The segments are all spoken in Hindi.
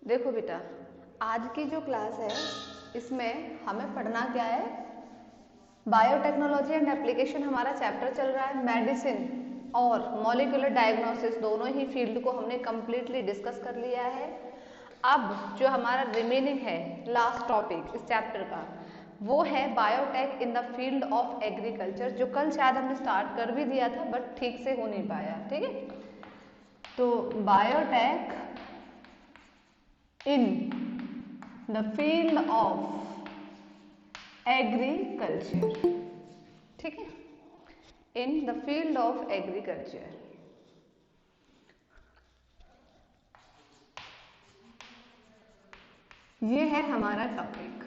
देखो बेटा, आज की जो क्लास है इसमें हमें पढ़ना क्या है, बायोटेक्नोलॉजी एंड एप्लीकेशन हमारा चैप्टर चल रहा है। मेडिसिन और मॉलिक्यूलर डायग्नोसिस दोनों ही फील्ड को हमने कम्प्लीटली डिस्कस कर लिया है। अब जो हमारा रिमेनिंग है लास्ट टॉपिक इस चैप्टर का, वो है biotech in the field of agriculture, जो कल शायद हमने स्टार्ट कर भी दिया था बट ठीक से हो नहीं पाया। ठीक है, तो biotech in the field of agriculture, ठीक है, in the field of agriculture। ये है हमारा टॉपिक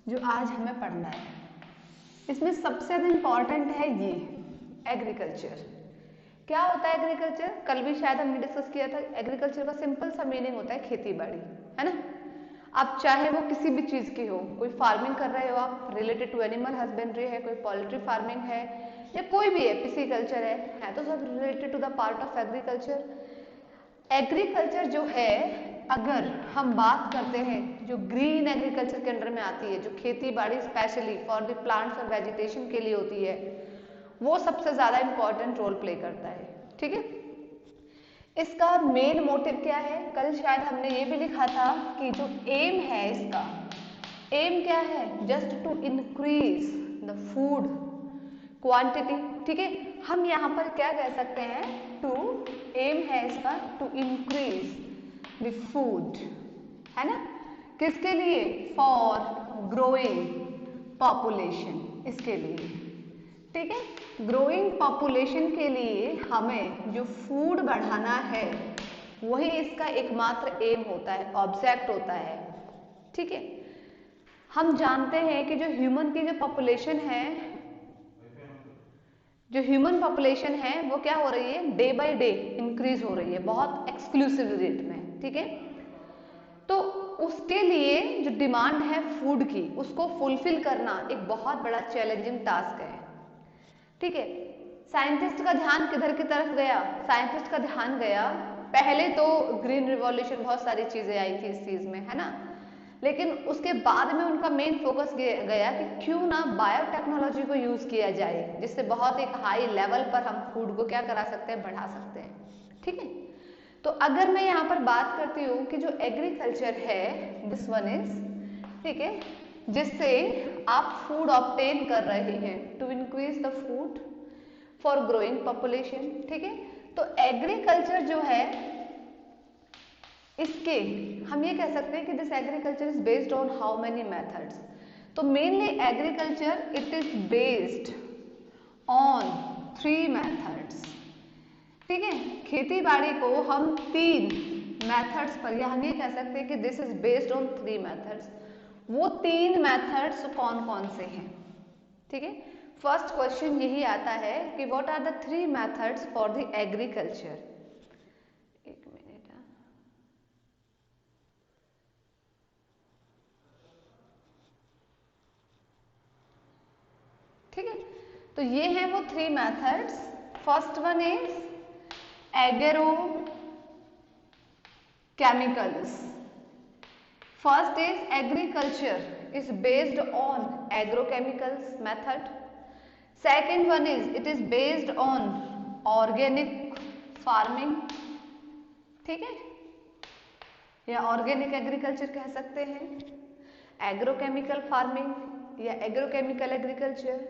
जो आज हमें पढ़ना है। इसमें सबसे ज्यादा इंपॉर्टेंट है ये एग्रीकल्चर। क्या होता है एग्रीकल्चर? कल भी शायद हमने डिस्कस किया था। एग्रीकल्चर का सिंपल सा मीनिंग होता है खेती बाड़ी, है ना। आप चाहे वो किसी भी चीज की हो, कोई फार्मिंग कर रहे हो आप, रिलेटेड टू एनिमल हस्बेंड्री है, कोई पोल्ट्री फार्मिंग है, या कोई भी है, पिसीकल्चर है तो सब related to the part of agriculture. Agriculture जो है, अगर हम बात करते हैं जो ग्रीन एग्रीकल्चर के अंडर में आती है, जो खेती बाड़ी स्पेशली फॉर द प्लांट्स और वेजिटेशन के लिए होती है, वो सबसे ज्यादा इंपॉर्टेंट रोल प्ले करता है। ठीक है, इसका मेन मोटिव क्या है? कल शायद हमने ये भी लिखा था कि जो एम है इसका, एम क्या है? Just to increase the food quantity. ठीक है, हम यहाँ पर क्या कह सकते हैं? टू एम है इसका टू इंक्रीज द फूड, है ना। किसके लिए? फॉर ग्रोइंग पॉपुलेशन, इसके लिए। ठीक है, ग्रोइंग पॉपुलेशन के लिए हमें जो फूड बढ़ाना है वही इसका एकमात्र एम होता है, ऑब्जेक्ट होता है। ठीक है, हम जानते हैं कि जो ह्यूमन की जो पॉपुलेशन है, जो ह्यूमन पॉपुलेशन है वो क्या हो रही है? डे बाय डे इंक्रीज हो रही है, बहुत एक्सक्लूसिव रेट में। ठीक है, तो उसके लिए जो डिमांड है फूड की, उसको फुलफिल करना एक बहुत बड़ा चैलेंजिंग टास्क है। ठीक है, साइंटिस्ट का ध्यान किधर की तरफ गया? साइंटिस्ट का ध्यान गया, पहले तो ग्रीन रिवॉल्यूशन, बहुत सारी चीजें आई थी इस चीज में, है ना, लेकिन उसके बाद में उनका मेन फोकस गया कि क्यों ना बायोटेक्नोलॉजी को यूज किया जाए, जिससे बहुत एक हाई लेवल पर हम फूड को क्या करा सकते हैं? बढ़ा सकते हैं। ठीक है, तो अगर मैं यहाँ पर बात करती हूँ कि जो एग्रीकल्चर है, दिस वन इज, ठीक है, जिससे आप फूड ऑब्टेन कर रहे हैं to increase the food for growing population. ठीक है, तो एग्रीकल्चर जो है, इसके हम ये कह सकते हैं कि this agriculture is based on how many methods. तो mainly agriculture it is based on 3 methods. ठीक है, खेती बाड़ी को हम 3 मेथड्स पर, या हम ये कह सकते हैं कि this is based on 3 methods. वो 3 मेथड्स कौन कौन से हैं? ठीक है, फर्स्ट क्वेश्चन यही आता है कि what are the 3 methods for the agriculture. एक मिनट, ठीक है, तो ये हैं वो 3 methods. First one is agro chemicals. First is agriculture is based on agrochemicals method. Second one is it is based on organic farming, ठीक है, या ऑर्गेनिक एग्रीकल्चर कह सकते हैं, एग्रोकेमिकल फार्मिंग या एग्रोकेमिकल एग्रीकल्चर,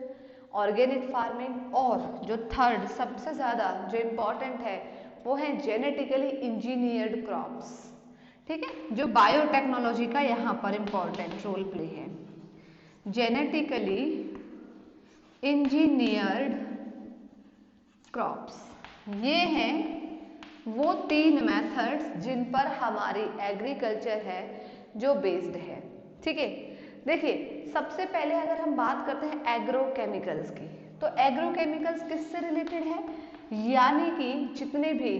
ऑर्गेनिक फार्मिंग, और जो थर्ड सबसे ज्यादा जो इम्पोर्टेंट है वो है जेनेटिकली इंजीनियर्ड क्रॉप्स। ठीक है, जो बायोटेक्नोलॉजी का यहाँ पर इंपॉर्टेंट रोल प्ले है। जेनेटिकली इंजीनियर्ड क्रॉप्स, ये हैं वो 3 मेथड्स जिन पर हमारी एग्रीकल्चर है जो बेस्ड है। ठीक है, देखिए सबसे पहले अगर हम बात करते हैं एग्रोकेमिकल्स की, तो एग्रोकेमिकल्स किससे रिलेटेड है? यानी कि जितने भी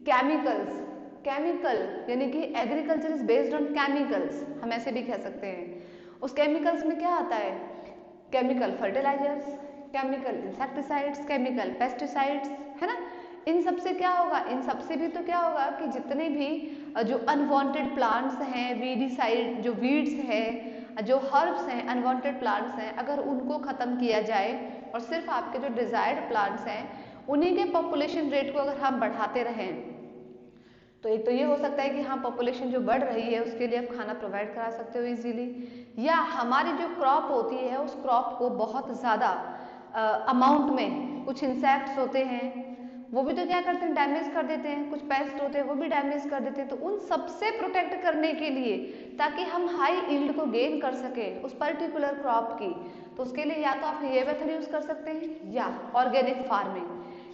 केमिकल्स, केमिकल यानी कि agriculture is based on chemicals, हम ऐसे भी कह सकते हैं। उस केमिकल्स में क्या आता है? Chemical fertilizers, chemical insecticides, chemical pesticides, है ना, इन सब से क्या होगा, इन सब से भी तो क्या होगा कि जितने भी जो अनवांटेड प्लांट्स हैं, वीडीसाइड जो वीड्स हैं, जो हर्ब्स हैं, अनवांटेड प्लांट्स हैं, अगर उनको खत्म किया जाए और सिर्फ आपके जो डिजायर्ड प्लांट्स हैं उन्हीं के पॉपुलेशन रेट को अगर हम बढ़ाते रहें, तो एक तो ये हो सकता है कि हाँ पॉपुलेशन जो बढ़ रही है उसके लिए आप खाना प्रोवाइड करा सकते हो इजीली, या हमारी जो क्रॉप होती है उस क्रॉप को बहुत ज़्यादा अमाउंट में कुछ इंसेक्ट्स होते हैं वो भी तो क्या करते हैं, डैमेज कर देते हैं, कुछ पेस्ट होते हैं वो भी डैमेज कर देते हैं। तो उन सबसे प्रोटेक्ट करने के लिए ताकि हम हाई यील्ड को गेन कर सके उस पर्टिकुलर क्रॉप की, तो उसके लिए या तो आप ये मेथड यूज कर सकते हैं या ऑर्गेनिक फार्मिंग,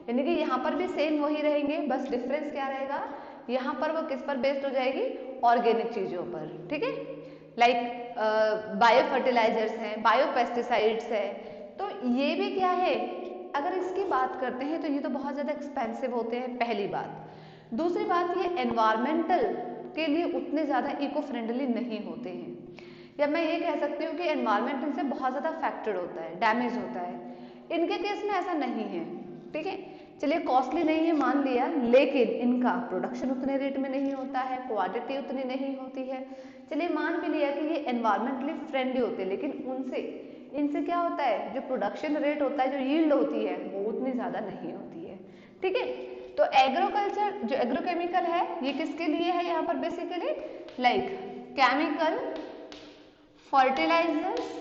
यानी कि यहाँ पर भी सेम वही रहेंगे, बस डिफरेंस क्या रहेगा, यहाँ पर वो किस पर बेस्ड हो जाएगी, ऑर्गेनिक चीजों पर, ठीक है, लाइक बायो फर्टिलाइजर्स हैं, बायो पेस्टिसाइड्स है। तो ये भी क्या है, अगर इसकी बात करते हैं तो ये तो बहुत ज़्यादा एक्सपेंसिव होते हैं, पहली बात। दूसरी बात, ये एनवायरमेंटल के लिए उतने ज़्यादा इको फ्रेंडली नहीं होते हैं, या मैं ये कह सकती हूँ कि एनवायरमेंट इनसे बहुत ज़्यादा अफेक्टेड होता है, डैमेज होता है। इनके केस में ऐसा नहीं है, ठीक है, चलिए कॉस्टली नहीं है मान लिया, लेकिन इनका प्रोडक्शन उतने रेट में नहीं होता है, क्वांटिटी उतनी नहीं होती है, चलिए मान भी लिया कि ये एनवायरमेंटली फ्रेंडली होते हैं, लेकिन इनसे क्या होता है, जो प्रोडक्शन रेट होता है, जो यील्ड होती है वो उतनी ज़्यादा नहीं होती है, ठीक है। तो एग्रोकल्चर जो एग्रोकेमिकल है ये किसके लिए है, यहाँ पर basically like chemical fertilisers,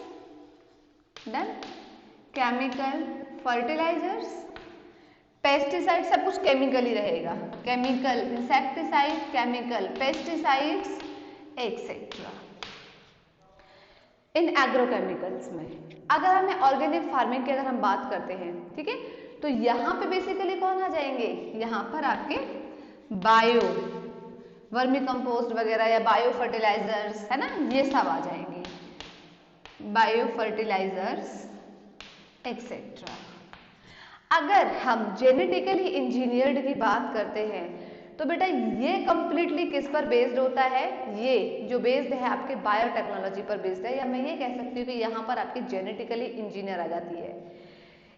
done, chemical fertilisers, pesticide, सब कुछ केमिकल ही रहेगा, chemical insecticide, chemical pesticides etcetera इन एग्रोकेमिकल्स में। अगर हमें ऑर्गेनिक फार्मिंग की अगर हम बात करते हैं, ठीक है, तो यहाँ पे बेसिकली कौन आ जाएंगे, यहाँ पर आपके बायो वर्मी कंपोस्ट वगैरह या बायो फर्टिलाइजर्स है ना, ये सब आ जाएंगे, बायो फर्टिलाइजर्स एक्सेट्रा। अगर हम जेनेटिकली इंजीनियर्ड की बात करते हैं तो बेटा ये कंप्लीटली किस पर बेस्ड होता है, ये जो बेस्ड है आपके बायोटेक्नोलॉजी पर बेस्ड है, या मैं ये कह सकती हूँ कि यहाँ पर आपकी जेनेटिकली इंजीनियर आ जाती है।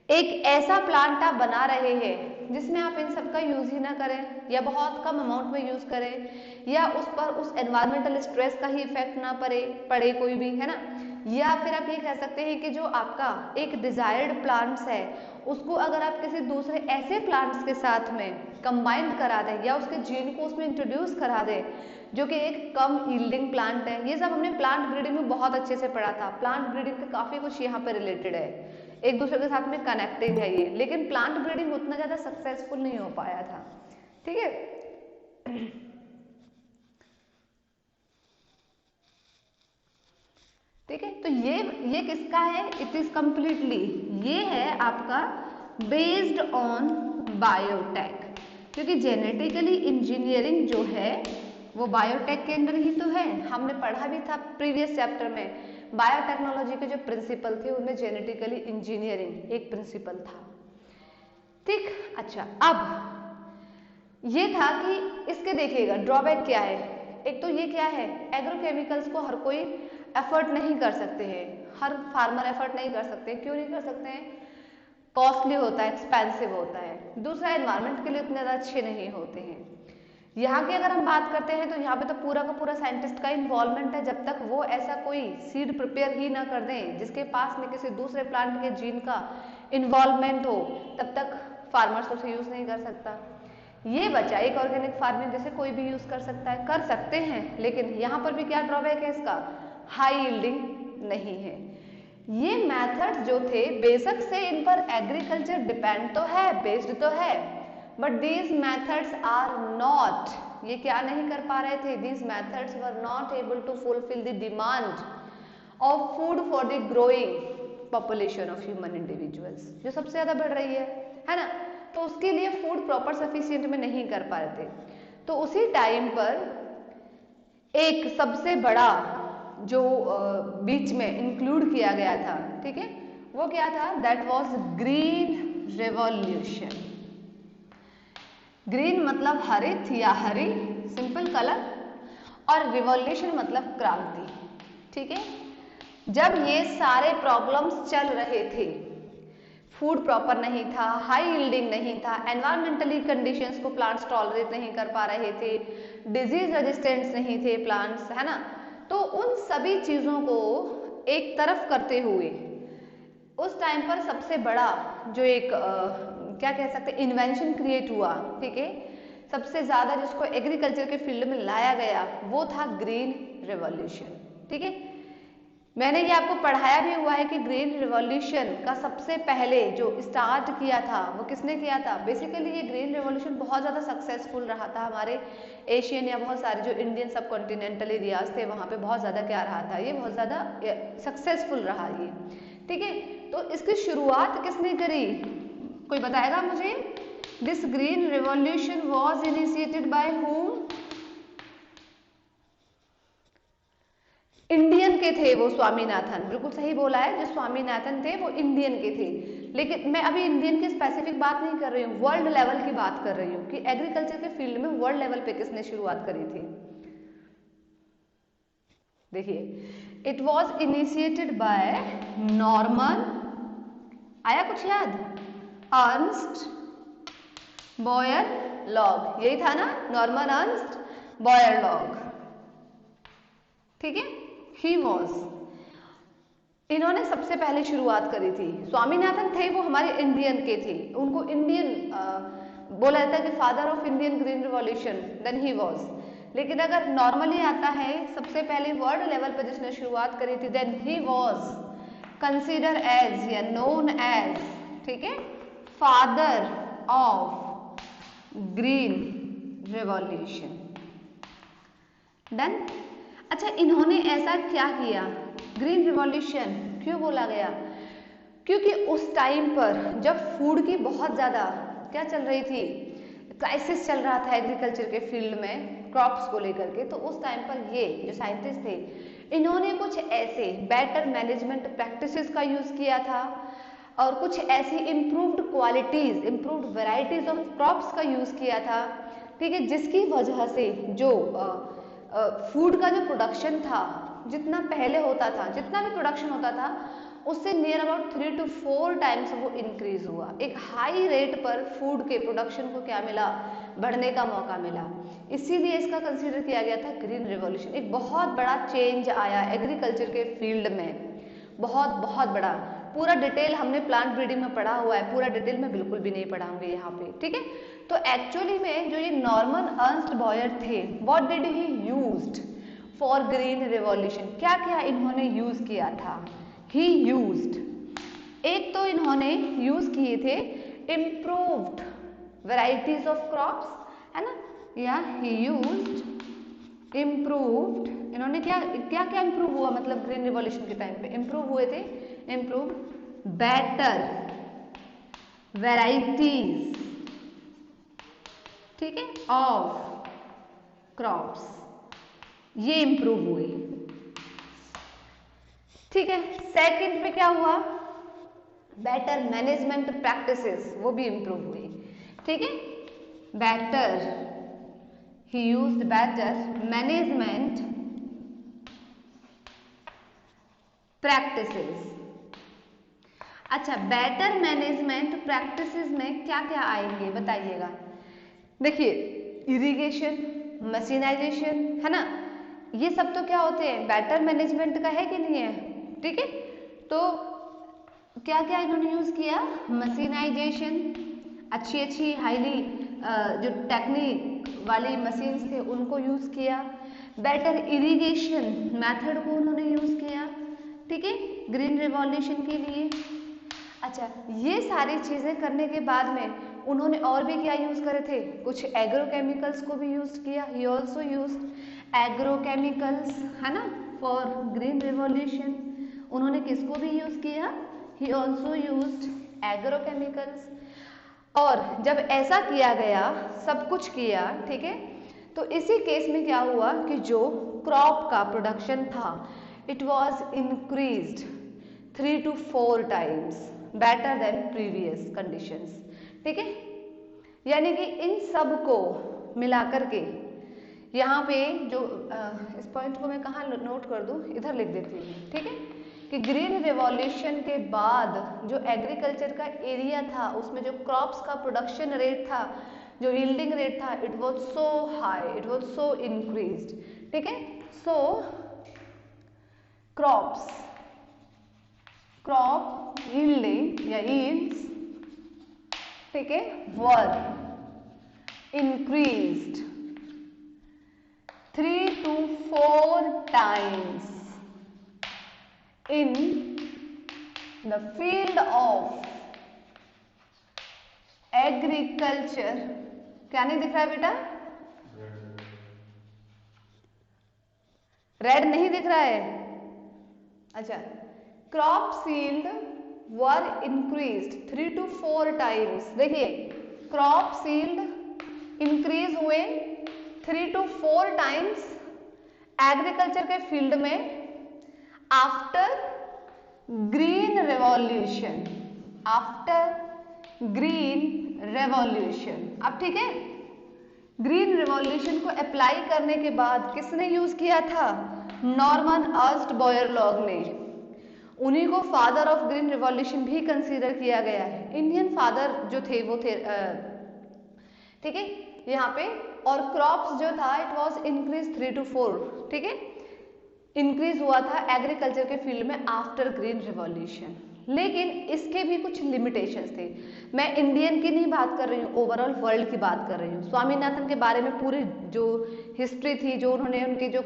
एक ऐसा प्लांट आप बना रहे हैं जिसमें आप इन सब का यूज ही ना करें या बहुत कम अमाउंट में यूज करें, या उस पर उस एनवायरमेंटल स्ट्रेस का ही इफेक्ट ना पड़े कोई भी, है ना, या फिर आप ये कह सकते हैं कि जो आपका एक डिजायर्ड प्लांट्स है उसको अगर आप किसी दूसरे ऐसे प्लांट्स के साथ में कंबाइन करा दें या उसके जीन को उसमें इंट्रोड्यूस करा दें जो कि एक कम यील्डिंग प्लांट है। ये सब हमने प्लांट ब्रीडिंग में बहुत अच्छे से पढ़ा था, प्लांट ब्रीडिंग का काफी कुछ यहाँ पे रिलेटेड है, एक दूसरे के साथ में कनेक्टेड है ये, लेकिन प्लांट ब्रीडिंग उतना ज्यादा सक्सेसफुल नहीं हो पाया था, ठीक है। ठीक है, तो ये किसका है, इट इज कंप्लीटली, ये है आपका बेस्ड ऑन बायोटेक, क्योंकि जेनेटिकली इंजीनियरिंग जो है वो बायोटेक के अंदर ही तो है। हमने पढ़ा भी था प्रीवियस चैप्टर में, बायोटेक्नोलॉजी के जो प्रिंसिपल थे उनमें जेनेटिकली इंजीनियरिंग एक प्रिंसिपल था, ठीक। अच्छा, अब ये था कि इसके देखिएगा ड्रॉबैक क्या है, एक तो ये क्या है, एग्रोकेमिकल्स को हर कोई एफर्ट नहीं कर सकते हैं, हर फार्मर एफर्ट नहीं कर सकते, क्यों नहीं कर सकते हैं, कॉस्टली होता है, एक्सपेंसिव होता है, दूसरा एनवायरनमेंट के लिए उतने ज़्यादा अच्छे नहीं होते हैं। यहाँ की अगर हम बात करते हैं तो यहाँ पे तो पूरा का पूरा साइंटिस्ट का इन्वॉल्वमेंट है, जब तक वो ऐसा कोई सीड प्रिपेयर ही ना कर दें जिसके पास में किसी दूसरे प्लांट के जीन का इन्वॉल्वमेंट हो, तब तक फार्मर्स उसे यूज नहीं कर सकता। ये बचा एक ऑर्गेनिक फार्मिंग जैसे कोई भी यूज कर सकता है, कर सकते हैं, लेकिन यहाँ पर भी क्या ड्रॉबैक है इसका, हाई यील्डिंग नहीं है। ये मेथड्स जो थे बेशक से इन पर एग्रीकल्चर डिपेंड तो है, बेस्ड तो है, but these methods are not, ये क्या नहीं कर पा रहे थे, these methods were not able to fulfil the demand of food for the growing population of human individuals, जो सबसे ज्यादा बढ़ रही है ना, तो उसके लिए फूड प्रॉपर सफिशिएंट में नहीं कर पा रहे थे। तो उसी टाइम पर एक सबसे बड़ा जो बीच में इंक्लूड किया गया था, ठीक है, वो क्या था, that was green revolution. Green मतलब हरित या हरी, सिंपल कलर, और रिवॉल्यूशन मतलब क्रांति, ठीक है। जब ये सारे प्रॉब्लम्स चल रहे थे, फूड प्रॉपर नहीं था, हाई यील्डिंग नहीं था, एनवायरमेंटली कंडीशंस को प्लांट्स टॉलरेट नहीं कर पा रहे थे, डिजीज रेजिस्टेंस नहीं थे प्लांट्स, है ना। तो उन सभी चीज़ों को एक तरफ करते हुए उस टाइम पर सबसे बड़ा जो एक क्या कह सकते हैं इन्वेंशन क्रिएट हुआ, ठीक है, सबसे ज़्यादा जिसको एग्रीकल्चर के फील्ड में लाया गया वो था ग्रीन रिवॉल्यूशन, ठीक है। मैंने ये आपको पढ़ाया भी हुआ है कि ग्रीन रिवॉल्यूशन का सबसे पहले जो स्टार्ट किया था वो किसने किया था। बेसिकली ये ग्रीन रिवॉल्यूशन बहुत ज़्यादा सक्सेसफुल रहा था, हमारे एशियन या बहुत सारे जो इंडियन सब कॉन्टिनेंटल एरियाज थे वहाँ पे बहुत ज़्यादा क्या रहा था, ये बहुत ज़्यादा सक्सेसफुल रहा ये, ठीक है। तो इसकी शुरुआत किसने करी, कोई बताएगा मुझे। This green revolution was initiated by whom, Indian के थे वो, स्वामीनाथन, बिल्कुल सही बोला है, जो स्वामीनाथन थे वो इंडियन के थे। लेकिन मैं अभी इंडियन की स्पेसिफिक बात नहीं कर रही हूँ, वर्ल्ड लेवल की बात कर रही हूँ कि एग्रीकल्चर के फील्ड में वर्ल्ड लेवल पे किसने शुरुआत करी थी। देखिए, it was initiated by Norman, आया कुछ याद, अर्नस्ट बॉयरलॉग, यही था ना, नॉर्मन अर्नस्ट बॉयरलॉग, ठीक है। ही वॉज, इन्होंने सबसे पहले शुरुआत करी थी। स्वामीनाथन थे वो हमारे इंडियन के थे, उनको इंडियन बोला जाता है कि father of Indian green revolution, then he was. लेकिन अगर नॉर्मली आता है सबसे पहले वर्ल्ड लेवल पर जिसने शुरुआत करी थी, then he was consider as या नोन एज, ठीक है, father of green revolution. Done. अच्छा, इन्होंने ऐसा क्या किया, ग्रीन रिवॉल्यूशन क्यों बोला गया, क्योंकि उस टाइम पर जब फूड की बहुत ज़्यादा क्या चल रही थी, क्राइसिस चल रहा था एग्रीकल्चर के फील्ड में क्रॉप्स को लेकर के, तो उस टाइम पर ये जो साइंटिस्ट थे इन्होंने कुछ ऐसे बेटर मैनेजमेंट प्रैक्टिसेस का यूज़ किया था और कुछ ऐसी improved qualities, improved varieties of crops का यूज़ किया था, ठीक है, जिसकी वजह से जो फूड का जो प्रोडक्शन था, जितना पहले होता था, जितना भी प्रोडक्शन होता था उससे नियर अबाउट 3 to 4 टाइम्स वो इंक्रीज हुआ। एक हाई रेट पर फूड के प्रोडक्शन को क्या मिला, बढ़ने का मौका मिला। इसीलिए इसका कंसीडर किया गया था ग्रीन रिवॉल्यूशन। एक बहुत बड़ा चेंज आया एग्रीकल्चर के फील्ड में, बहुत बहुत बड़ा। पूरा डिटेल हमने प्लांट ब्रीडिंग में पढ़ा हुआ है, पूरा डिटेल में बिल्कुल भी नहीं पढ़ाऊंगी यहाँ पे, ठीक है। तो एक्चुअली में जो ये नॉर्मन अर्नस्ट बॉयर थे, what did he used for green revolution, क्या क्या इन्होंने यूज किया था। ही यूज्ड, एक तो इन्होंने यूज किए थे इम्प्रूव्ड वैरायटीज ऑफ क्रॉप्स, है ना, या ही यूज्ड इम्प्रूव्ड, इन्होंने क्या क्या क्या इम्प्रूव हुआ, मतलब ग्रीन रिवॉल्यूशन के टाइम पे इम्प्रूव हुए थे, इम्प्रूव्ड बेटर वैरायटीज, ठीक है, ऑफ क्रॉप्स, ये इंप्रूव हुए, ठीक है। सेकंड पे क्या हुआ, बेटर मैनेजमेंट प्रैक्टिसेस, वो भी इंप्रूव हुए, ठीक है। बेटर, ही यूज्ड बेटर मैनेजमेंट प्रैक्टिसेस। अच्छा, बेटर मैनेजमेंट प्रैक्टिसेस में क्या क्या आएंगे बताइएगा। देखिए, इरिगेशन, मशीनाइजेशन, है ना, ये सब तो क्या होते हैं, बेटर मैनेजमेंट का है कि नहीं है, ठीक है। तो क्या क्या इन्होंने यूज किया, मशीनाइजेशन, अच्छी अच्छी हाईली जो टेक्निक वाली मशीन्स थे उनको यूज किया। बेटर इरिगेशन मेथड को उन्होंने यूज किया, ठीक है, ग्रीन रिवॉल्यूशन के लिए। अच्छा, ये सारी चीजें करने के बाद में उन्होंने और भी क्या यूज करे थे, कुछ एग्रोकेमिकल्स को भी यूज किया। ही ऑल्सो यूज्ड एग्रोकेमिकल्स, है ना, फॉर ग्रीन रिवॉल्यूशन। उन्होंने किसको भी यूज किया, ही ऑल्सो यूज्ड एग्रोकेमिकल्स। और जब ऐसा किया गया, सब कुछ किया, ठीक है, तो इसी केस में क्या हुआ कि जो क्रॉप का प्रोडक्शन था it was increased 3 to 4 times better than previous conditions, ठीक है। यानी कि इन सब को मिलाकर के यहाँ पे जो इस पॉइंट को मैं कहाँ नोट कर दूँ, इधर लिख देती हूँ, ठीक है, कि ग्रीन रिवॉल्यूशन के बाद जो एग्रीकल्चर का एरिया था उसमें जो क्रॉप्स का प्रोडक्शन रेट था, जो यील्डिंग रेट था, it was so high, it was so increased. ठीक है, सो क्रॉप यील्डिंग या यील्ड्स, ठीक है, वर increased 3 to 4 times in the field of agriculture। क्या नहीं दिख रहा है बेटा? रेड नहीं दिख रहा है? अच्छा, crop yield were increased 3 to 4 times। देखिए, क्रॉप यील्ड इंक्रीज हुए 3 to 4 टाइम्स एग्रीकल्चर के फील्ड में after green revolution, after green revolution. अब ठीक है, ग्रीन रेवोल्यूशन को अप्लाई करने के बाद किसने यूज किया था? नॉर्मन अर्स्ट बोयरलॉग ने। उन्हीं को फादर ऑफ ग्रीन रेवोल्यूशन भी कंसीडर किया गया है। इंडियन फादर जो थे वो थे, ठीक है, यहाँ पे। और क्रॉप्स जो था इट वाज इंक्रीज 3 to 4, ठीक है, इंक्रीज हुआ था एग्रीकल्चर के फील्ड में आफ्टर ग्रीन रिवॉल्यूशन। लेकिन इसके भी कुछ लिमिटेशंस थे। मैं इंडियन की नहीं बात कर रही हूँ, ओवरऑल वर्ल्ड की बात कर रही हूँ। स्वामीनाथन के बारे में पूरी जो हिस्ट्री थी, जो उन्होंने उनके जो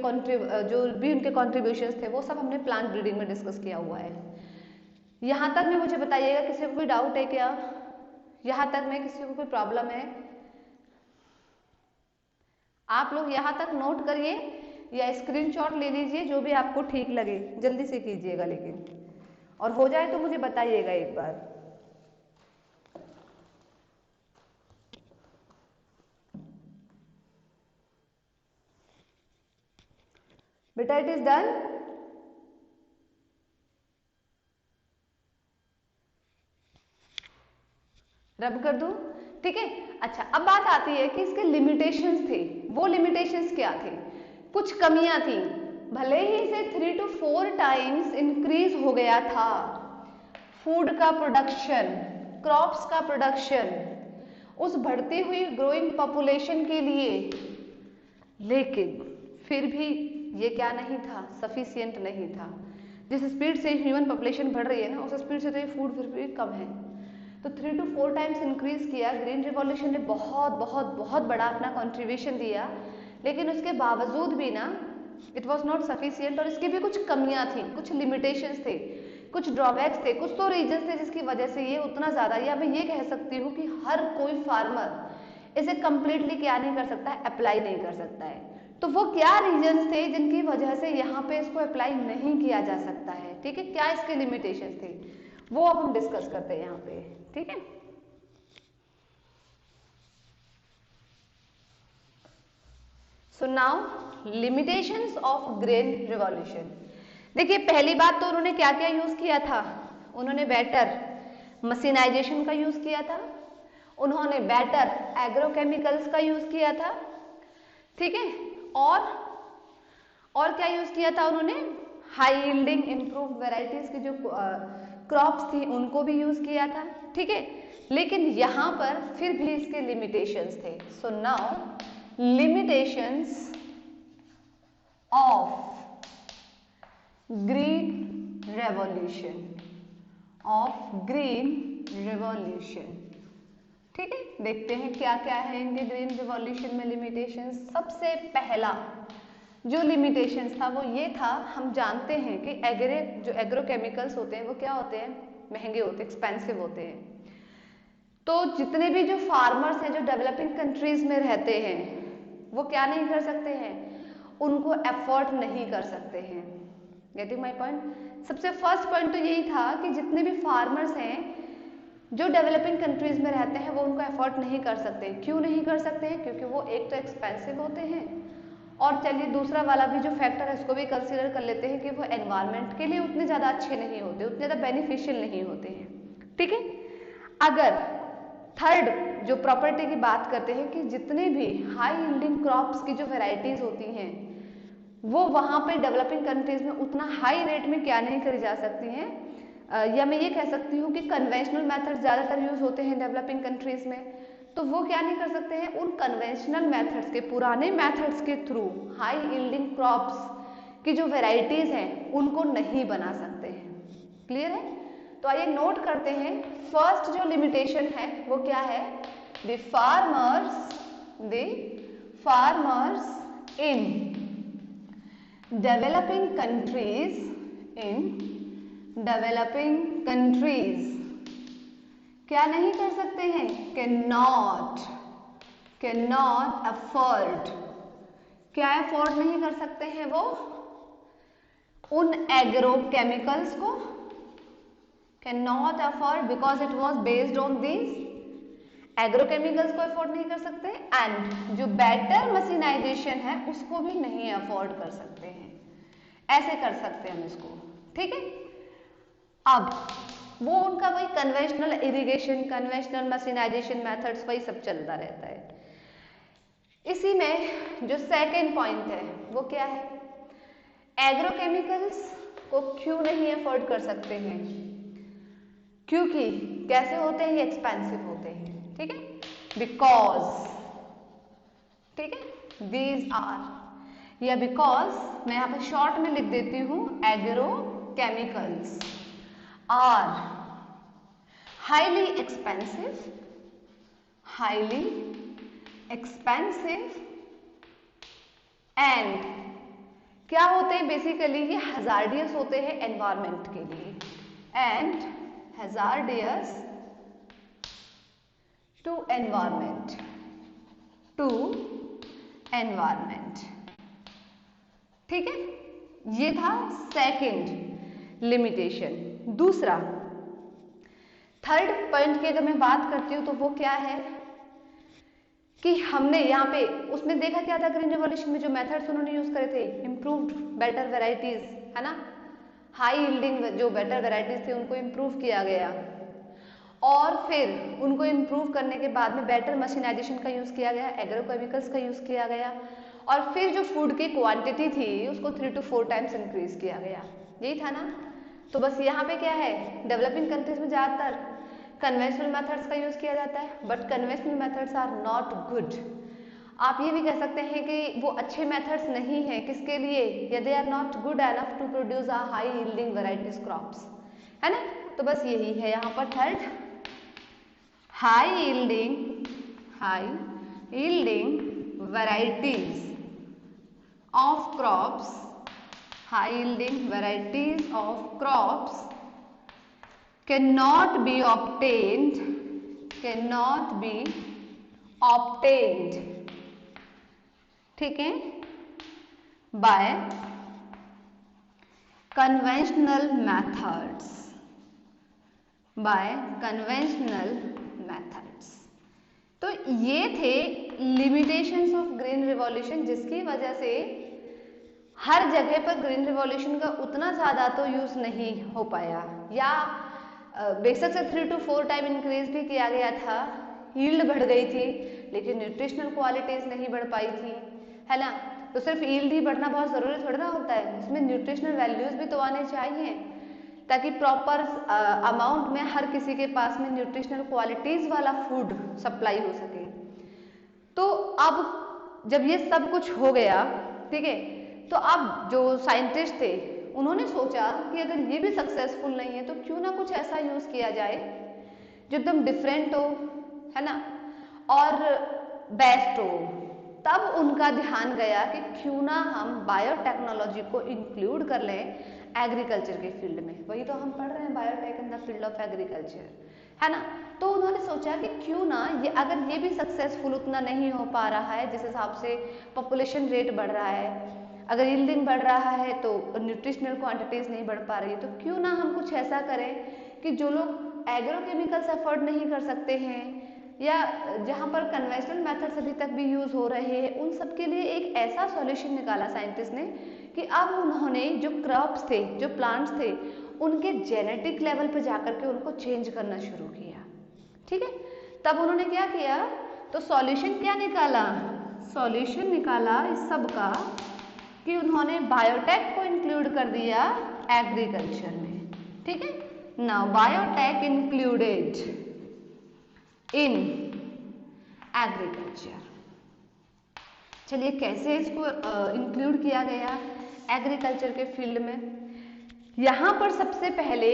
भी उनके कॉन्ट्रीब्यूशंस थे, वो सब हमने प्लांट ब्रीडिंग में डिस्कस किया हुआ है। यहाँ तक में मुझे बताइएगा किसी को कोई डाउट है क्या? यहाँ तक में किसी को कोई प्रॉब्लम है? आप लोग यहाँ तक नोट करिए या स्क्रीनशॉट ले लीजिए, जो भी आपको ठीक लगे, जल्दी से कीजिएगा लेकिन, और हो जाए तो मुझे बताइएगा एक बार। बेटा इट इज डन? रब कर दूं? ठीक है। अच्छा, अब बात आती है कि इसके लिमिटेशंस थे। वो लिमिटेशंस क्या थे? कुछ कमियां थी। भले ही इसे 3 to 4 टाइम्स इंक्रीज हो गया था फूड का प्रोडक्शन, क्रॉप्स का प्रोडक्शन उस बढ़ती हुई ग्रोइंग पॉपुलेशन के लिए, लेकिन फिर भी ये क्या नहीं था? सफिशिएंट नहीं था। जिस स्पीड से ह्यूमन पॉपुलेशन बढ़ रही है ना, उस स्पीड से तो ये फूड फिर भी कम है। तो 3 to 4 टाइम्स इंक्रीज किया। ग्रीन रिवॉल्यूशन ने बहुत बहुत बहुत बड़ा अपना कंट्रीब्यूशन दिया, लेकिन उसके बावजूद भी ना इट वॉज नॉट सफिशियंट। और इसकी भी कुछ कमियां थी, कुछ लिमिटेशंस थे, कुछ ड्रॉबैक्स थे, कुछ तो रीजन थे जिसकी वजह से ये उतना ज्यादा, या मैं ये कह सकती हूँ कि हर कोई फार्मर इसे कंप्लीटली क्या नहीं कर सकता है? अप्लाई नहीं कर सकता है। तो वो क्या रीजंस थे जिनकी वजह से यहाँ पे इसको अप्लाई नहीं किया जा सकता है? ठीक है, क्या इसके लिमिटेशंस थे वो अब हम डिस्कस करते हैं यहाँ पे। ठीक है, so now limitations of green revolution. देखिए, पहली बात तो उन्होंने क्या क्या यूज किया था? उन्होंने बेटर मशीनाइजेशन का यूज किया था, उन्होंने बेटर एग्रोकेमिकल्स का यूज किया था, ठीक है, और क्या यूज किया था उन्होंने? हाई यील्डिंग इंप्रूव्ड वेराइटीज की जो क्रॉप्स थी उनको भी यूज किया था, ठीक है। लेकिन यहां पर फिर भी इसके लिमिटेशंस थे। So now limitations of green revolution, of green revolution, ठीक है। देखते हैं क्या क्या है इनके ग्रीन रिवॉल्यूशन में लिमिटेशंस। सबसे पहला जो लिमिटेशंस था वो ये था, हम जानते हैं कि जो एग्रोकेमिकल्स होते हैं वो क्या होते हैं? महंगे होते हैं, एक्सपेंसिव होते हैं। तो जितने भी जो फार्मर्स हैं जो डेवलपिंग कंट्रीज में रहते हैं वो क्या नहीं कर सकते हैं? उनको एफोर्ड नहीं कर सकते हैं। Getting my point? सबसे फर्स्ट पॉइंट तो यही था कि जितने भी फार्मर्स हैं जो डेवलपिंग कंट्रीज में रहते हैं वो उनको एफोर्ड नहीं कर सकते। क्यों नहीं कर सकते हैं? क्योंकि वो एक तो एक्सपेंसिव होते हैं, और चलिए दूसरा वाला भी जो फैक्टर है उसको भी कंसीडर कर लेते हैं कि वो एनवायरनमेंट के लिए उतने ज़्यादा अच्छे नहीं होते, उतने ज़्यादा बेनिफिशियल नहीं होते हैं, ठीक है। अगर थर्ड जो प्रॉपर्टी की बात करते हैं कि जितने भी हाई यील्डिंग क्रॉप्स की जो वेराइटीज होती हैं वो वहाँ पे डेवलपिंग कंट्रीज में उतना हाई रेट में क्या नहीं करी जा सकती हैं, या मैं ये कह सकती हूँ कि कन्वेंशनल मेथड ज़्यादातर यूज होते हैं डेवलपिंग कंट्रीज में, तो वो क्या नहीं कर सकते हैं, उन कन्वेंशनल मेथड्स के, पुराने मेथड्स के थ्रू हाई यील्डिंग क्रॉप्स की जो वेराइटीज हैं उनको नहीं बना सकते हैं। क्लियर है? तो आइए नोट करते हैं। फर्स्ट जो लिमिटेशन है वो क्या है, the farmers in developing countries क्या नहीं कर सकते हैं, कैन नॉट अफोर्ड, क्या अफोर्ड नहीं कर सकते हैं वो, उन एग्रोकेमिकल्स को, can not afford because it was based on this, agrochemicals को अफोर्ड नहीं कर सकते, एंड जो बेटर मशीनाइजेशन है उसको भी नहीं अफोर्ड कर सकते हैं। ऐसे कर सकते हैं हम इसको, ठीक है। अब वो उनका वही कन्वेंशनल इरिगेशन, कन्वेंशनल मशीनाइजेशन मेथड्स वही सब चलता रहता है। इसी में जो सेकेंड पॉइंट है वो क्या है, एग्रोकेमिकल्स को क्यों नहीं अफोर्ड कर सकते हैं, क्योंकि कैसे होते हैं, ये एक्सपेंसिव होते हैं, ठीक है, बिकॉज, ठीक है, दीज आर, या बिकॉज मैं यहाँ पे शॉर्ट में लिख देती हूँ, agrochemicals are highly expensive and क्या होते हैं, बेसिकली ये हजार्डियस होते हैं एनवायरमेंट के लिए, एंड हजार्डियस टू एनवायरमेंट, ठीक है। ये था सेकंड लिमिटेशन। दूसरा, थर्ड पॉइंट की अगर मैं बात करती हूँ तो वो क्या है कि हमने यहाँ पे उसमें देखा क्या था, ग्रीन रिवॉल्यूशन में जो मेथड्स उन्होंने यूज करे थे, इम्प्रूव्ड बेटर वेराइटीज, है ना, हाई यील्डिंग जो बेटर वेराइटीज थे उनको इम्प्रूव किया गया, और फिर उनको इम्प्रूव करने के बाद में बेटर मशीनाइजेशन का यूज किया गया, एग्रोकेमिकल्स का यूज किया गया, और फिर जो फूड की क्वांटिटी थी उसको 3 to 4 टाइम्स इंक्रीज किया गया। यही था ना। तो बस यहाँ पे क्या है, डेवलपिंग कंट्रीज में ज्यादातर कन्वेंशनल मेथड्स का यूज किया जाता है, but conventional methods are not good. आप ये भी कह सकते हैं कि वो अच्छे मेथड्स नहीं है, किसके लिए, या they are not good enough to produce a high yielding varieties crops, है ना। तो बस यही है यहाँ पर third, high yielding varieties of crops, high yielding varieties of crops cannot be obtained, ठीक है, by conventional methods, तो ये थे लिमिटेशंस ऑफ ग्रीन रिवॉल्यूशन, जिसकी वजह से हर जगह पर ग्रीन रिवॉल्यूशन का उतना ज़्यादा तो यूज़ नहीं हो पाया, या बेशक से 3 to 4 टाइम इंक्रीज भी किया गया था, यील्ड बढ़ गई थी, लेकिन न्यूट्रिशनल क्वालिटीज़ नहीं बढ़ पाई थी, है ना। तो सिर्फ यील्ड ही बढ़ना बहुत ज़रूरी थोड़ा ना होता है, उसमें न्यूट्रिशनल वैल्यूज़ भी तो आने चाहिए, ताकि प्रॉपर अमाउंट में हर किसी के पास में न्यूट्रिशनल क्वालिटीज वाला फूड सप्लाई हो सके। तो अब जब ये सब कुछ हो गया, ठीक है, तो अब जो साइंटिस्ट थे उन्होंने सोचा कि अगर ये भी सक्सेसफुल नहीं है तो क्यों ना कुछ ऐसा यूज किया जाए जो एकदम डिफरेंट हो, है ना, और बेस्ट हो। तब उनका ध्यान गया कि क्यों ना हम बायोटेक्नोलॉजी को इंक्लूड कर लें एग्रीकल्चर के फील्ड में। वही तो हम पढ़ रहे हैं, biotech in the field of agriculture, है ना। तो उन्होंने सोचा कि क्यों ना ये, अगर ये भी सक्सेसफुल उतना नहीं हो पा रहा है, जिस हिसाब से पॉपुलेशन रेट बढ़ रहा है, अगर यील्डिंग बढ़ रहा है तो न्यूट्रिशनल क्वांटिटीज नहीं बढ़ पा रही है, तो क्यों ना हम कुछ ऐसा करें कि जो लोग एग्रोकेमिकल्स अफोर्ड नहीं कर सकते हैं, या जहाँ पर कन्वेंशनल मेथड्स अभी तक भी यूज हो रहे हैं, उन सब के लिए एक ऐसा सॉल्यूशन निकाला साइंटिस्ट ने कि अब उन्होंने जो क्रॉप्स थे, जो प्लांट्स थे, उनके जेनेटिक लेवल पे जाकर के उनको चेंज करना शुरू किया, ठीक है। तब उन्होंने क्या किया, तो सॉल्यूशन क्या निकाला, सॉल्यूशन निकाला इस सब का कि उन्होंने बायोटेक को इंक्लूड कर दिया एग्रीकल्चर में, ठीक है। Now biotech included in agriculture. चलिए कैसे इसको इंक्लूड किया गया एग्रीकल्चर के फील्ड में। यहां पर सबसे पहले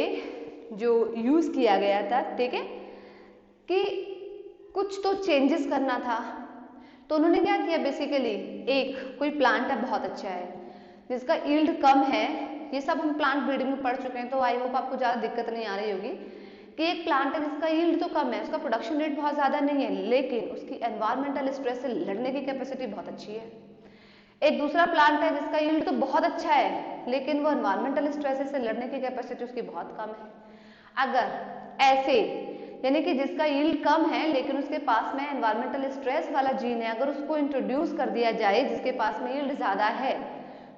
जो यूज किया गया था, ठीक है, कि कुछ तो चेंजेस करना था, तो उन्होंने क्या किया बेसिकली, एक कोई प्लांट है बहुत अच्छा है जिसका यील्ड कम है, ये सब हम प्लांट ब्रीडिंग में पढ़ चुके हैं, तो आई होप आपको ज़्यादा दिक्कत नहीं आ रही होगी कि एक प्लांट है जिसका यील्ड तो कम है, उसका प्रोडक्शन रेट बहुत ज़्यादा नहीं है, लेकिन उसकी एनवायरमेंटल स्ट्रेस से लड़ने की कैपेसिटी बहुत अच्छी है। एक दूसरा प्लांट है जिसका यील्ड तो बहुत अच्छा है, लेकिन वो एनवायरमेंटल स्ट्रेस से लड़ने की कैपेसिटी उसकी बहुत कम है। अगर ऐसे यानी कि जिसका यील्ड कम है लेकिन उसके पास में एनवायरमेंटल स्ट्रेस वाला जीन है, अगर उसको इंट्रोड्यूस कर दिया जाए जिसके पास में यील्ड ज़्यादा है,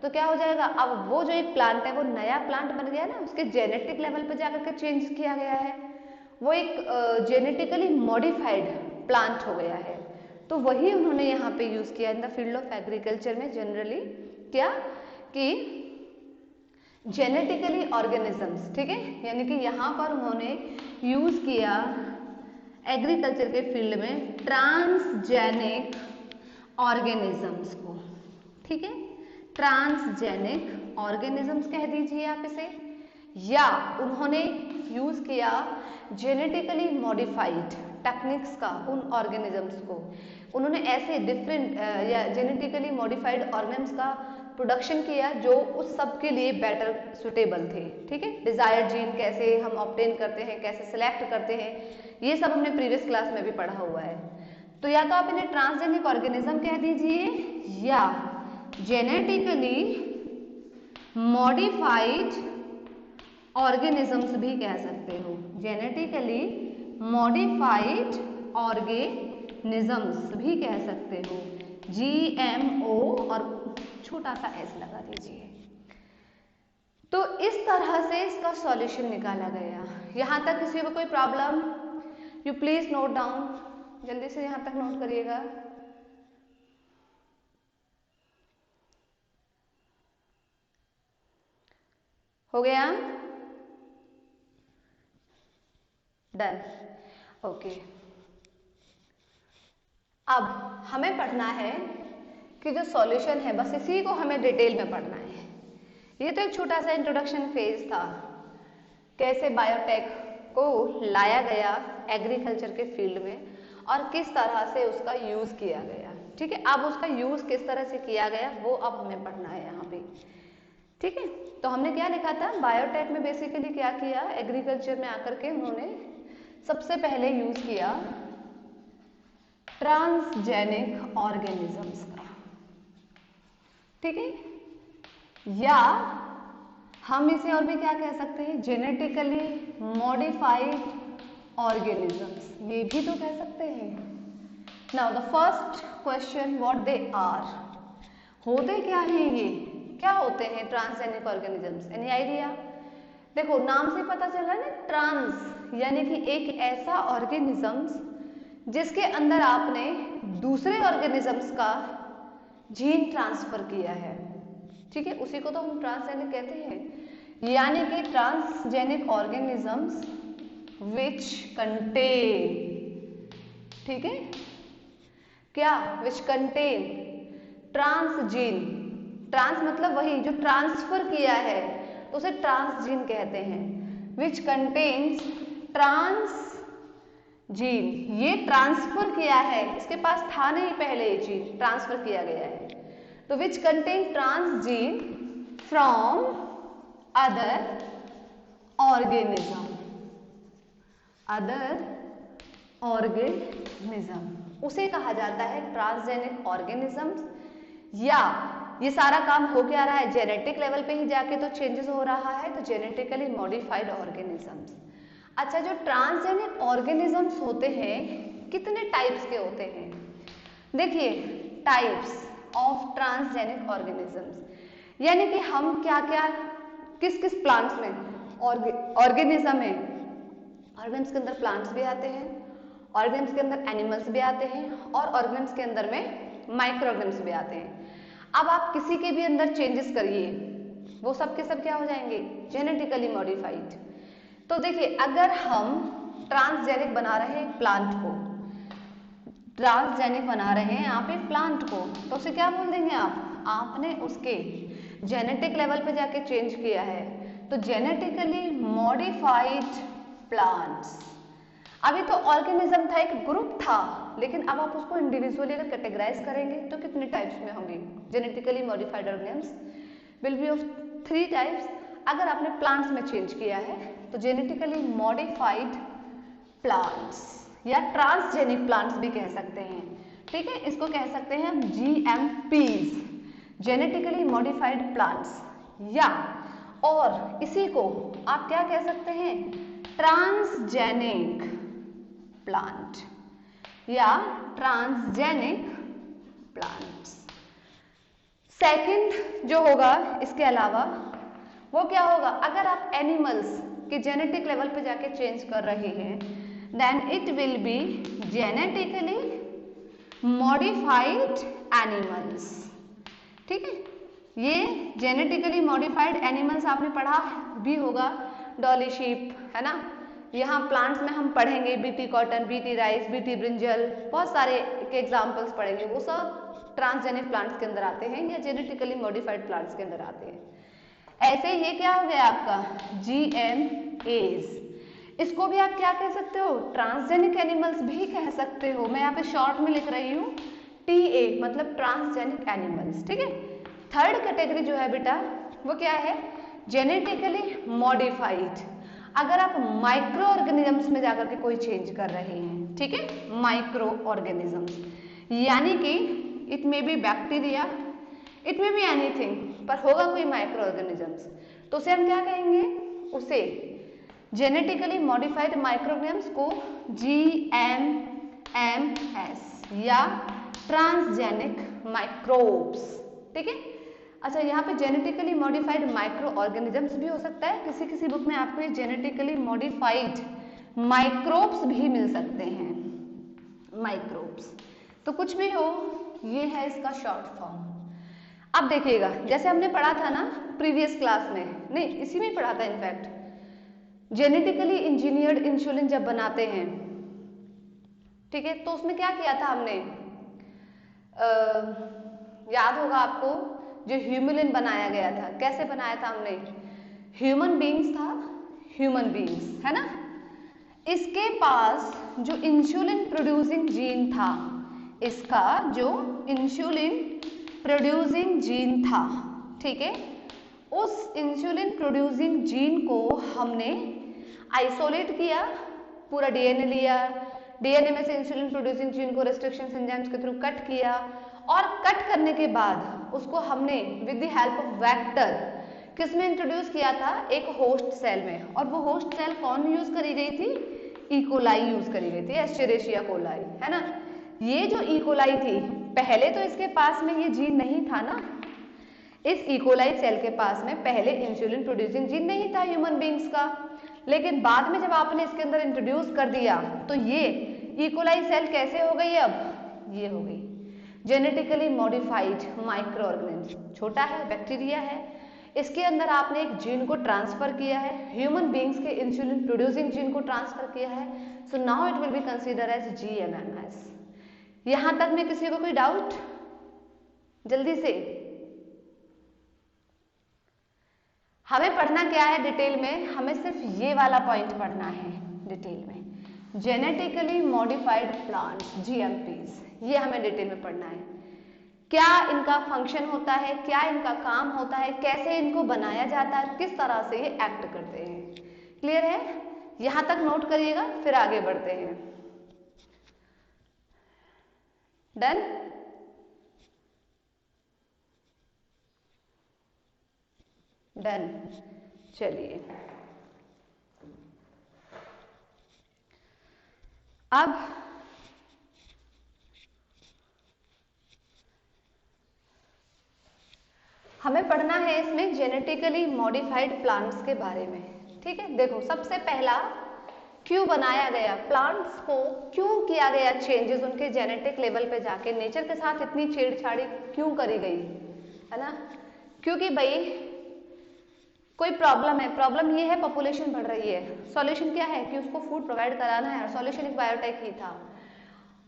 तो क्या हो जाएगा, अब वो जो एक प्लांट है वो नया प्लांट बन गया ना, उसके जेनेटिक लेवल पे जाकर के चेंज किया गया है, वो एक जेनेटिकली मॉडिफाइड प्लांट हो गया है। तो वही उन्होंने यहाँ पे यूज किया in the field of agriculture में जनरली, क्या कि जेनेटिकली ऑर्गेनिजम्स, ठीक है, यानी कि यहाँ पर उन्होंने यूज किया एग्रीकल्चर के फील्ड में ट्रांसजेनिक ऑर्गेनिजम्स को, ठीक है, ट्रांसजेनिक ऑर्गेनिजम्स कह दीजिए आप इसे, या उन्होंने यूज किया जेनेटिकली मॉडिफाइड टेक्निक्स का उन ऑर्गेनिजम्स को, उन्होंने ऐसे डिफरेंट या जेनेटिकली मॉडिफाइड ऑर्गेनिजम्स का प्रोडक्शन किया जो उस सब के लिए बेटर सुटेबल थे, ठीक है। डिजायर्ड जीन कैसे हम ऑब्टेन करते हैं, कैसे सिलेक्ट करते हैं, ये सब हमने प्रीवियस क्लास में भी पढ़ा हुआ है। तो या तो आप इन्हें ट्रांसजेनिक ऑर्गेनिज्म कह दीजिए या जेनेटिकली मॉडिफाइड ऑर्गेनिजम्स भी कह सकते हो, जेनेटिकली मॉडिफाइड ऑर्गेनिजम्स भी कह सकते हो, GMO और छोटा सा एस लगा दीजिए। तो इस तरह से इसका सॉल्यूशन निकाला गया। यहां तक किसी को कोई problem, you please note down, जल्दी से यहां तक नोट करिएगा। हो गया, डन, ओके। अब हमें पढ़ना है कि जो सॉल्यूशन है बस इसी को हमें डिटेल में पढ़ना है। ये तो एक छोटा सा इंट्रोडक्शन फेज था, कैसे बायोटेक को लाया गया एग्रीकल्चर के फील्ड में और किस तरह से उसका यूज किया गया, ठीक है। अब उसका यूज किस तरह से किया गया वो अब हमें पढ़ना है यहाँ पे, ठीक है। तो हमने क्या लिखा था, बायोटेक में बेसिकली क्या किया, एग्रीकल्चर में आकर के उन्होंने सबसे पहले यूज किया ट्रांसजेनिक ऑर्गेनिजम्स का, ठीक है, या हम इसे और भी क्या कह सकते हैं, जेनेटिकली मॉडिफाइड ऑर्गेनिजम्स, ये भी तो कह सकते हैं। Now the first question, what they are, होते क्या हैं ये, क्या होते हैं ट्रांसजेनिक ऑर्गेनिजम्स, एनी आइडिया? देखो नाम से पता चला ना, ट्रांस यानी कि एक ऐसा ऑर्गेनिजम्स जिसके अंदर आपने दूसरे ऑर्गेनिजम्स का जीन ट्रांसफर किया है, ठीक है, उसी को तो हम ट्रांसजेनिक कहते हैं। यानी कि ट्रांसजेनिक ऑर्गेनिजम्स विच कंटेन, ठीक है, क्या, विच कंटेन ट्रांसजीन, ट्रांस मतलब वही जो ट्रांसफर किया है तो उसे ट्रांसजीन कहते हैं, विच कंटेन्स ट्रांस जीन, ये ट्रांसफर किया है, इसके पास था नहीं पहले, ये जीन ट्रांसफर किया गया है, तो which contain transgene from other organism, other organism उसे कहा जाता है ट्रांसजेनिक ऑर्गेनिजम्स। या ये सारा काम हो क्या रहा है, जेनेटिक लेवल पे ही जाके तो चेंजेस हो रहा है, तो जेनेटिकली मॉडिफाइड ऑर्गेनिजम्स। अच्छा, जो ट्रांसजेनिक ऑर्गेनिजम्स होते हैं कितने टाइप्स के होते हैं, देखिए टाइप्स ऑफ ट्रांसजेनिक ऑर्गेनिजम्स, यानी कि हम क्या क्या किस किस प्लांट्स में ऑर्गेनिज्म है, ऑर्गेन्स के अंदर प्लांट्स भी आते हैं, ऑर्गेन्स के अंदर एनिमल्स भी आते हैं और ऑर्गेन्स के अंदर में माइक्रो ऑर्गेन्स भी आते हैं। अब आप किसी के भी अंदर चेंजेस करिए, वो सब के सब क्या हो जाएंगे, जेनेटिकली मॉडिफाइड। तो देखिए अगर हम ट्रांसजेनिक बना रहे हैं प्लांट को, ट्रांसजेनिक बना रहे हैं आप एक प्लांट को, तो उसे क्या बोल देंगे आप, आपने उसके जेनेटिक लेवल पे जाके चेंज किया है, तो जेनेटिकली मॉडिफाइड प्लांट्स। अभी तो ऑर्गेनिज्म था, एक ग्रुप था, लेकिन अब आप उसको इंडिविजुअली अगर कैटेगराइज करेंगे तो कितने टाइप्स में होंगे, genetically modified organisms will be of 3 types. अगर आपने प्लांट्स में चेंज किया है तो जेनेटिकली मॉडिफाइड प्लांट्स या ट्रांसजेनिक प्लांट्स भी कह सकते हैं, ठीक है, इसको कह सकते हैं हम GMPs, जेनेटिकली मॉडिफाइड प्लांट्स, या और इसी को आप क्या कह सकते हैं, ट्रांसजेनिक प्लांट या ट्रांसजेनिक प्लांट्स। सेकंड जो होगा इसके अलावा वो क्या होगा, अगर आप एनिमल्स के जेनेटिक लेवल पे जाके चेंज कर रहे हैं then it will be genetically modified animals, ठीक है। ये जेनेटिकली मॉडिफाइड एनिमल्स आपने पढ़ा भी होगा, डॉली शीप, है ना। यहाँ प्लांट्स में हम पढ़ेंगे BT cotton, BT rice, BT brinjal, बहुत सारे के एग्जाम्पल्स पढ़ेंगे, वो सब ट्रांसजेनिक प्लांट्स के अंदर आते हैं या जेनेटिकली मॉडिफाइड प्लांट्स के अंदर आते हैं। ऐसे ये क्या हो गया आपका GMAs, इसको भी आप क्या कह सकते हो, ट्रांसजेनिक एनिमल्स भी कह सकते हो। मैं यहाँ पे शॉर्ट में लिख रही हूँ TA, मतलब ट्रांसजेनिक एनिमल्स, ठीक है। थर्ड कैटेगरी जो है बेटा वो क्या है, जेनेटिकली मॉडिफाइड। अगर आप माइक्रो ऑर्गेनिजम्स में जाकर के कोई चेंज कर रहे हैं, ठीक है, माइक्रो ऑर्गेनिजम्स, यानी कि it may be bacteria, it may be anything, पर होगा कोई माइक्रो ऑर्गेनिजम्स, तो उसे हम क्या कहेंगे, उसे जेनेटिकली मॉडिफाइड माइक्रोऑर्गेनिजम्स को GMMs या ट्रांसजेनिक माइक्रोब्स, ठीक है। अच्छा, यहाँ पे जेनेटिकली मॉडिफाइड माइक्रो ऑर्गेनिजम्स भी हो सकता है, किसी किसी बुक में आपको जेनेटिकली मॉडिफाइड माइक्रोब्स भी मिल सकते हैं, माइक्रोब्स। तो कुछ भी हो, ये है इसका शॉर्ट फॉर्म। अब देखिएगा, जैसे हमने पढ़ा था ना प्रीवियस क्लास में, नहीं इसी में पढ़ा था इनफैक्ट, जेनेटिकली इंजीनियर्ड इंसुलिन जब बनाते हैं, ठीक है, तो उसमें क्या किया था हमने, याद होगा आपको, जो ह्यूमुलिन बनाया गया था, कैसे बनाया था हमने, ह्यूमन बींग्स था, ह्यूमन बींग्स, है ना, इसके पास जो इंसुलिन प्रोड्यूसिंग जीन था, इसका जो इंसुलिन प्रोड्यूसिंग जीन था, ठीक है, उस इंसुलिन प्रोड्यूसिंग जीन को हमने आइसोलेट किया, पूरा डीएनए लिया, डीएनए में से इंसुलिन प्रोड्यूसिंग जीन को रेस्ट्रिक्शन एंजाइम्स के थ्रू कट किया, और कट करने के बाद उसको हमने with the help of vector किस में इंट्रोड्यूस किया था, एक होस्ट सेल में, और वो होस्ट सेल कौन यूज करी गई थी, इकोलाई यूज करी गई थी, एस्चेरेशिया कोलाई, है ना। ये जो इकोलाई थी, पहले तो इसके पास में ये जीन नहीं था ना, इस इकोलाई सेल के पास में पहले इंसुलिन प्रोड्यूसिंग जीन नहीं था ह्यूमन बींग्स का, लेकिन बाद में जब आपने इसके अंदर इंट्रोड्यूस कर दिया तो ये इकोलाई सेल कैसे हो गई, अब ये हो गई जेनेटिकली मॉडिफाइड माइक्रो ऑर्गेनिज्म, छोटा है, बैक्टीरिया है, इसके अंदर आपने एक जीन को ट्रांसफर किया है, ह्यूमन बींग्स के इंसुलिन प्रोड्यूसिंग जीन को ट्रांसफर किया है, so now it will be consider as GMMs। यहां तक में किसी को कोई डाउट, जल्दी से। हमें पढ़ना क्या है डिटेल में, हमें सिर्फ ये वाला पॉइंट पढ़ना है डिटेल में, जेनेटिकली मॉडिफाइड प्लांट्स GMPs, ये हमें डिटेल में पढ़ना है, क्या इनका फंक्शन होता है, क्या इनका काम होता है, कैसे इनको बनाया जाता है, किस तरह से ये एक्ट करते हैं। क्लियर है, यहां तक नोट करिएगा, फिर आगे बढ़ते हैं। डन, डन, चलिए अब हमें पढ़ना है इसमें जेनेटिकली मॉडिफाइड प्लांट्स के बारे में, ठीक है। देखो, सबसे पहला क्यों बनाया गया, प्लांट्स को क्यों किया गया चेंजेस, उनके जेनेटिक लेवल पे जाके नेचर के साथ इतनी छेड़छाड़ी क्यों करी गई, है ना, क्योंकि भाई कोई प्रॉब्लम है, प्रॉब्लम ये है पॉपुलेशन बढ़ रही है, सॉल्यूशन क्या है कि उसको फूड प्रोवाइड कराना है, सॉल्यूशन एक बायोटेक ही था।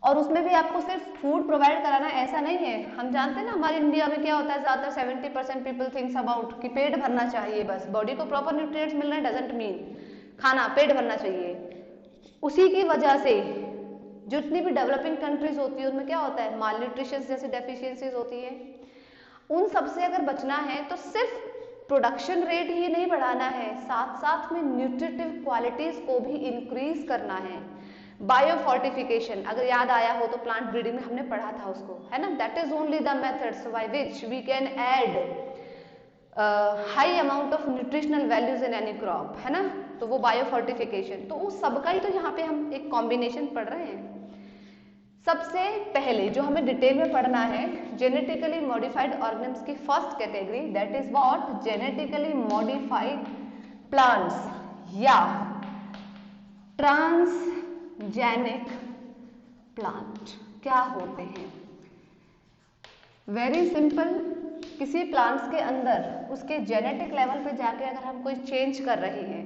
और उसमें भी आपको सिर्फ फूड प्रोवाइड कराना ऐसा नहीं है, हम जानते हैं ना हमारे इंडिया में क्या होता है, ज़्यादातर 70% पीपल थिंक्स अबाउट कि पेट भरना चाहिए, बस बॉडी को प्रॉपर न्यूट्रिएंट्स मिल रहे हैं डजंट मीन खाना पेट भरना चाहिए। उसी की वजह से जितनी भी डेवलपिंग कंट्रीज होती है उनमें क्या होता है, माल न्यूट्रिशन जैसी डेफिशिएंसीज होती है। उन सबसे अगर बचना है तो सिर्फ प्रोडक्शन रेट ही नहीं बढ़ाना है, साथ साथ में न्यूट्रिटिव क्वालिटीज को भी इंक्रीज करना है। बायोफोर्टिफिकेशन अगर याद आया हो तो प्लांट ब्रीडिंग में हमने पढ़ा था उसको, है ना, that is only the methods by which we can add high amount of nutritional values in any crop, है ना, तो वो बायोफोर्टिफिकेशन, तो उस सबका ही तो यहाँ पे हम एक कॉम्बिनेशन पढ़ रहे हैं। सबसे पहले जो हमें डिटेल में पढ़ना है जेनेटिकली मॉडिफाइड ऑर्गेनिम्स की first category, that is what, genetically modified plants या ट्रांसजेनिक प्लांट क्या होते हैं। वेरी सिंपल, किसी प्लांट्स के अंदर उसके जेनेटिक लेवल पे जाके अगर हम कोई चेंज कर रहे हैं,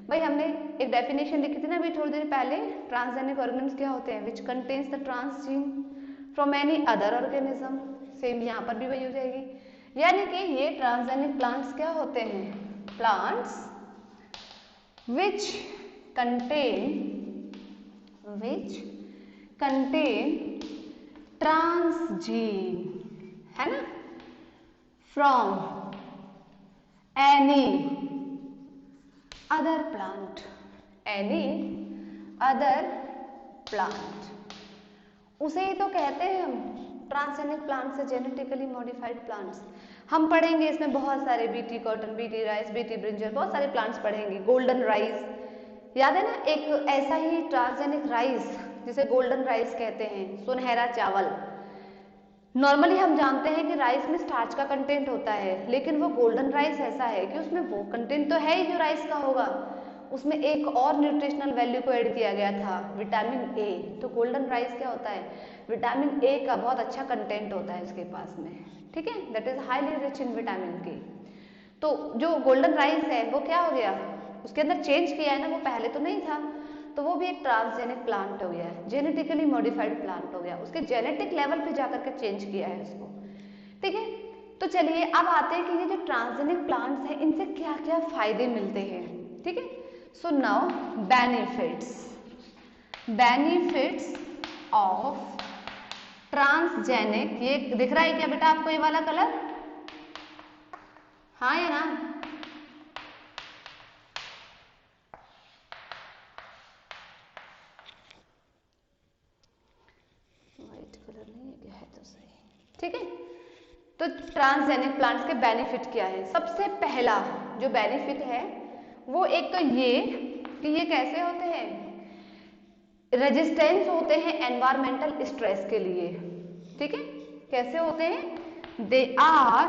भाई हमने एक डेफिनेशन लिखी थी ना अभी थोड़ी देर पहले, ट्रांसजेनिक ऑर्गेनिम्स क्या होते हैं, which contains the transgene from any other organism, same यहाँ पर भी वही हो जाएगी। यानी कि ये ट्रांसजेनिक प्लांट्स क्या होते हैं, प्लांट्स विच कंटेन ट्रांसजीन, है ना, फ्रॉम एनी अदर प्लांट, उसे ही तो कहते हैं हम transgenic plants, genetically modified plants. हम पढ़ेंगे इसमें बहुत सारे, BT cotton, BT rice, BT brinjal, बहुत सारे प्लांट्स पढ़ेंगे। गोल्डन राइस याद है ना, एक ऐसा ही ट्रांसजेनिक राइस जिसे गोल्डन राइस कहते हैं, सुनहरा चावल। नॉर्मली हम जानते हैं कि राइस में स्टार्च का कंटेंट होता है, लेकिन वो गोल्डन राइस ऐसा है कि उसमें वो कंटेंट तो है ही जो राइस का होगा, उसमें एक और न्यूट्रिशनल वैल्यू को ऐड किया गया था, विटामिन ए। तो गोल्डन राइस क्या होता है, विटामिन ए का बहुत अच्छा कंटेंट होता है उसके पास में, ठीक है, that is highly rich in vitamin के। तो जो गोल्डन राइस है वो क्या हो गया, उसके अंदर चेंज किया है ना, वो पहले तो नहीं था, तो वो भी एक ट्रांसजेनिक प्लांट हो गया, जेनेटिकली मॉडिफाइड प्लांट हो गया, उसके जेनेटिक लेवल पे जाकर के चेंज किया है उसको, ठीक है। तो चलिए अब आते हैं कि ये जो ट्रांसजेनिक प्लांट्स हैं इनसे क्या क्या फायदे मिलते हैं, ठीक है। So now benefits of transgenic, ये दिख रहा है क्या बेटा आपको ये वाला कलर, हाँ या ना, वाइट कलर नहीं है क्या, है तो सही, ठीक है। तो ट्रांसजेनिक प्लांट्स के बेनिफिट क्या है, सबसे पहला जो बेनिफिट है वो एक तो ये कि ये कैसे होते हैं, रेजिस्टेंस होते हैं एनवायरमेंटल स्ट्रेस के लिए, ठीक है, कैसे होते हैं, they are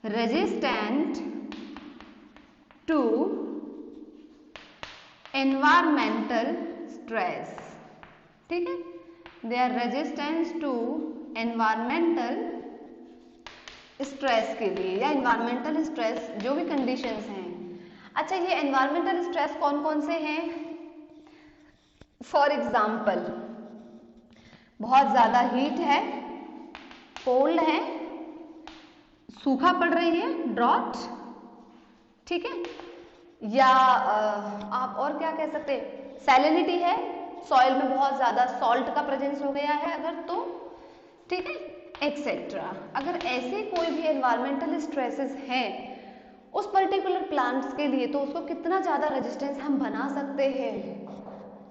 resistant to environmental stress, ठीक है, they are resistance to environmental stress के लिए, या एनवायरमेंटल स्ट्रेस जो भी कंडीशंस हैं। अच्छा, ये एनवायरमेंटल स्ट्रेस कौन कौन से हैं, फॉर एग्जाम्पल बहुत ज्यादा हीट है, कोल्ड है, सूखा पड़ रही है, ड्रॉट, ठीक है, या आप और क्या कह सकते हैं, सैलिनिटी है, सॉइल में बहुत ज्यादा सॉल्ट का प्रेजेंस हो गया है अगर तो, ठीक है, एक्सेट्रा। अगर ऐसे कोई भी एनवायरमेंटल स्ट्रेसेस हैं उस पर्टिकुलर प्लांट्स के लिए, तो उसको कितना ज्यादा रेजिस्टेंस हम बना सकते हैं,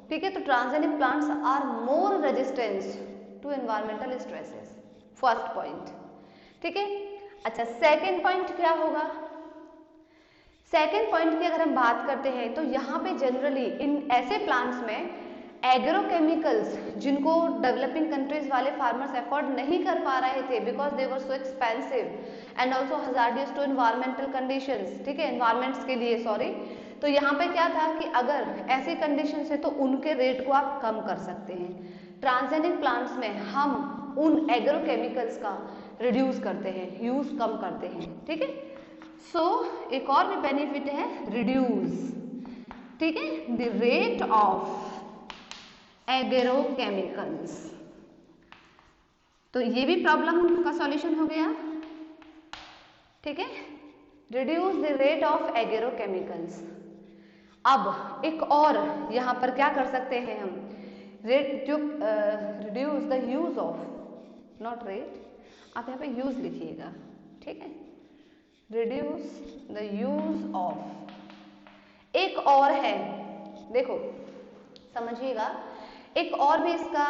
ठीक है। तो transgenic plants are more resistance to environmental stresses, first point, ठीक है। अच्छा, सेकेंड पॉइंट क्या होगा, सेकेंड पॉइंट की अगर हम बात करते हैं तो यहाँ पे जनरली इन ऐसे प्लांट्स में एग्रोकेमिकल्स जिनको डेवलपिंग कंट्रीज वाले फार्मर्स अफोर्ड नहीं कर पा रहे थे because they were so expensive and also hazardous to environmental conditions, ठीक है, एनवायरमेंट्स के लिए सॉरी। तो यहाँ पे क्या था कि अगर ऐसी कंडीशंस है तो उनके रेट को आप कम कर सकते हैं। ट्रांसजेनिक प्लांट्स में हम उन एग्रोकेमिकल्स का रिड्यूस करते हैं, यूज कम करते हैं, ठीक है। सो एक और भी बेनिफिट है रिड्यूस, ठीक है, द रेट ऑफ एग्रोकेमिकल्स। तो ये भी प्रॉब्लम का सॉल्यूशन हो गया, ठीक है, reduce the rate of agrochemicals. अब एक और यहाँ पर क्या कर सकते हैं हम, रेट जो reduce the use of, not rate, आप यहाँ पे यूज लिखिएगा, ठीक है, रिड्यूस द यूज ऑफ। एक और है, देखो समझिएगा, एक और भी इसका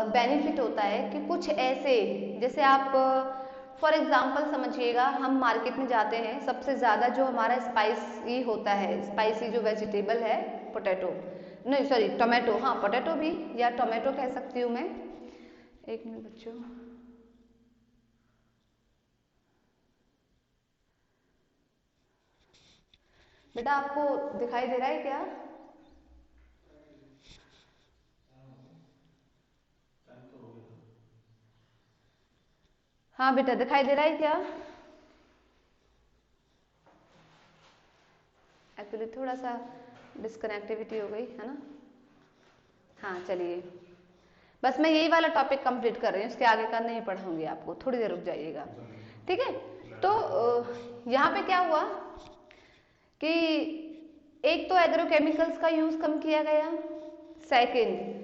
बेनिफिट होता है कि कुछ ऐसे, जैसे आप फॉर एग्जांपल समझिएगा, हम मार्केट में जाते हैं, सबसे ज़्यादा जो हमारा स्पाइसी होता है, स्पाइसी जो वेजिटेबल है, पोटैटो, नहीं सॉरी टोमेटो, हाँ पोटैटो भी या टोमेटो कह सकती हूँ मैं। एक मिनट बच्चों, बेटा आपको दिखाई दे रहा है क्या? हाँ बेटा दिखाई दे रहा है क्या? एक्चुअली थोड़ा सा डिस्कनेक्टिविटी हो गई है ना। हाँ चलिए, बस मैं यही वाला टॉपिक कंप्लीट कर रही हूँ, इसके आगे का नहीं पढ़ाऊंगी आपको, थोड़ी देर रुक जाइएगा, ठीक है। तो यहाँ पे क्या हुआ कि एक तो एग्रोकेमिकल्स का यूज कम किया गया, सेकेंड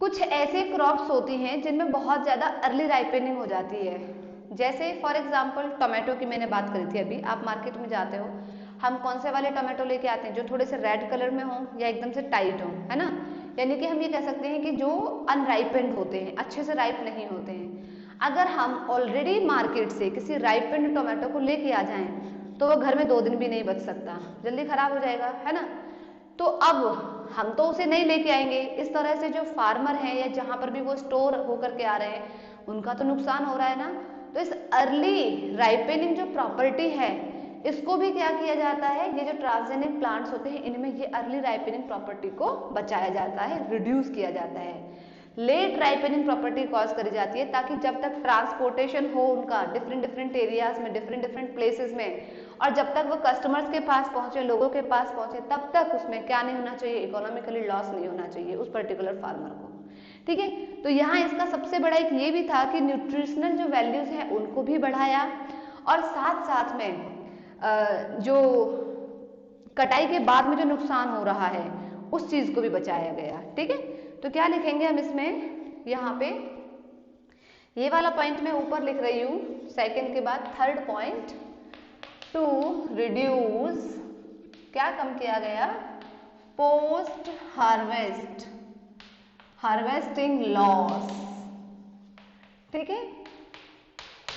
कुछ ऐसे क्रॉप्स होती हैं जिनमें बहुत ज़्यादा अर्ली राइपेनिंग हो जाती है, जैसे फॉर एग्जांपल टोमेटो की मैंने बात करी थी अभी। आप मार्केट में जाते हो, हम कौन से वाले टोमेटो लेके आते हैं, जो थोड़े से रेड कलर में हो या एकदम से टाइट हो, है ना, यानी कि हम ये कह सकते हैं कि जो अनराइपेंड होते हैं, अच्छे से राइप नहीं होते हैं। अगर हम ऑलरेडी मार्केट से किसी राइपेंड टोमेटो को लेके आ जाएं तो वो घर में 2 दिन भी नहीं बच सकता, जल्दी खराब हो जाएगा, है ना। तो अब हम तो उसे नहीं लेके आएंगे, इस तरह से जो फार्मर हैं या जहां पर भी वो स्टोर होकर के आ रहे हैं उनका तो नुकसान हो रहा है ना। तो इस अर्ली राइपेनिंग जो प्रॉपर्टी है, इसको भी क्या किया जाता है, ये जो ट्रांसजेनिक प्लांट्स होते हैं इनमें ये अर्ली राइपेनिंग प्रॉपर्टी को बचाया जाता है, रिड्यूस किया जाता है। लेट राइपेनिंग प्रॉपर्टी कॉज करी जाती है, ताकि जब तक ट्रांसपोर्टेशन हो उनका डिफरेंट डिफरेंट एरियाज में, डिफरेंट डिफरेंट प्लेसेस में, और जब तक वो कस्टमर्स के पास पहुंचे, लोगों के पास पहुंचे, तब तक उसमें क्या नहीं होना चाहिए, इकोनॉमिकली लॉस नहीं होना चाहिए उस पर्टिकुलर फार्मर को, ठीक है। तो यहाँ इसका सबसे बड़ा एक ये भी था कि न्यूट्रिशनल जो वैल्यूज हैं उनको भी बढ़ाया, और साथ साथ में जो कटाई के बाद में जो नुकसान हो रहा है उस चीज को भी बचाया गया, ठीक है। तो क्या लिखेंगे हम इसमें, यहाँ पे ये वाला पॉइंट मैं ऊपर लिख रही हूँ, सेकंड के बाद थर्ड पॉइंट, टू रिड्यूस, क्या कम किया गया, पोस्ट हार्वेस्टिंग लॉस, ठीक है।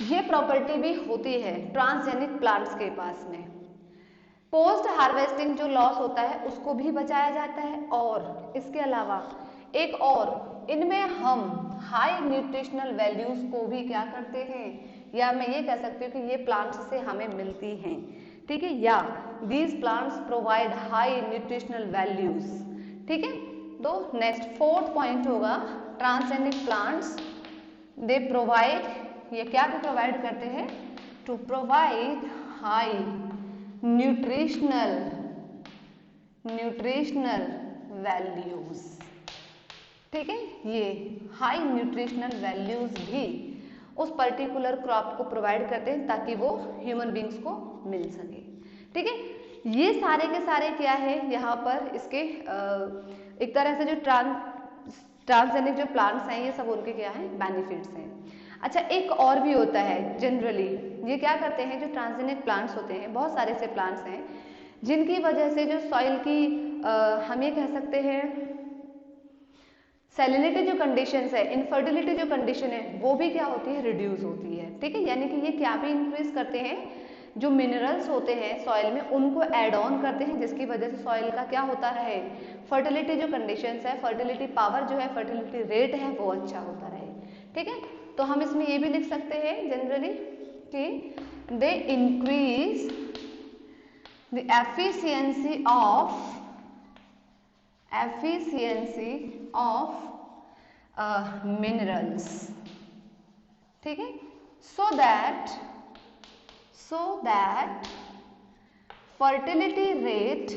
ये प्रॉपर्टी भी होती है ट्रांसजेनिक प्लांट्स के पास में। पोस्ट हार्वेस्टिंग जो लॉस होता है उसको भी बचाया जाता है, और इसके अलावा एक और, इनमें हम हाई न्यूट्रिशनल वैल्यूज को भी क्या करते हैं, या मैं ये कह सकती हूँ कि ये प्लांट्स से हमें मिलती हैं, ठीक है, या these plants provide high nutritional values, ठीक है। तो नेक्स्ट फोर्थ पॉइंट होगा, ट्रांसजेनिक प्लांट्स दे प्रोवाइड, ये क्या भी प्रोवाइड करते हैं, to provide high nutritional values, ठीक है। ये हाई न्यूट्रिशनल वैल्यूज भी उस पर्टिकुलर क्रॉप को प्रोवाइड करते हैं ताकि वो ह्यूमन बींग्स को मिल सके, ठीक है। ये सारे के सारे क्या है यहाँ पर इसके एक तरह से जो ट्रांसजेनिक जो प्लांट्स हैं ये सब उनके क्या हैं, बेनिफिट्स हैं। अच्छा, एक और भी होता है जनरली, ये क्या करते हैं, जो ट्रांसजेनिक प्लांट्स होते हैं, बहुत सारे से प्लांट्स हैं जिनकी वजह से जो सॉइल की हम ये कह सकते हैं सैलिनिटी जो कंडीशंस है, इनफर्टिलिटी जो कंडीशन है, वो भी क्या होती है, रिड्यूस होती है, ठीक है। यानी कि ये क्या भी इंक्रीज करते हैं, जो मिनरल्स होते हैं सॉइल में उनको ऐड ऑन करते हैं, जिसकी वजह से सॉइल का क्या होता है, फर्टिलिटी जो कंडीशंस है, फर्टिलिटी पावर जो है, फर्टिलिटी रेट है, वो अच्छा होता रहे, ठीक है। तो हम इसमें ये भी लिख सकते हैं जनरली कि they increase the efficiency of minerals, ठीक है, so that fertility rate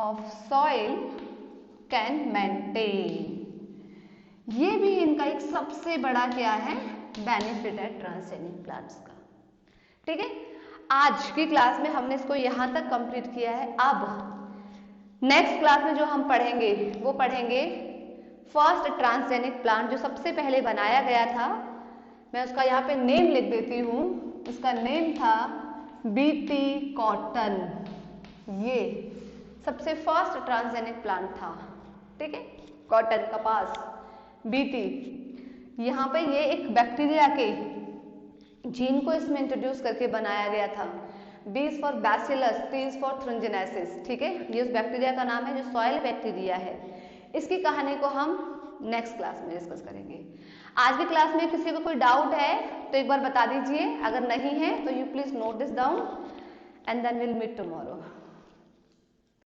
of soil can maintain। ये भी इनका एक सबसे बड़ा क्या है, बेनिफिट है ट्रांसजेनिक प्लांट्स का। ठीक है, आज की क्लास में हमने इसको यहां तक कंप्लीट किया है। अब नेक्स्ट क्लास में जो हम पढ़ेंगे वो पढ़ेंगे फर्स्ट ट्रांसजेनिक प्लांट जो सबसे पहले बनाया गया था। मैं उसका यहाँ पे नेम लिख देती हूँ, उसका नेम था बीटी कॉटन। ये सबसे फर्स्ट ट्रांसजेनिक प्लांट था। ठीक है, कॉटन कपास बीटी। यहाँ पे ये एक बैक्टीरिया के जीन को इसमें इंट्रोड्यूस करके बनाया गया था। B is for bacillus, T is for thuringiensis. ठीक है, ये उस बैक्टीरिया का नाम है जो सॉइल बैक्टीरिया है। इसकी कहानी को हम नेक्स्ट क्लास में डिस्कस करेंगे। आज की क्लास में किसी को कोई डाउट है तो एक बार बता दीजिए, अगर नहीं है तो you please note this down and then will meet tomorrow.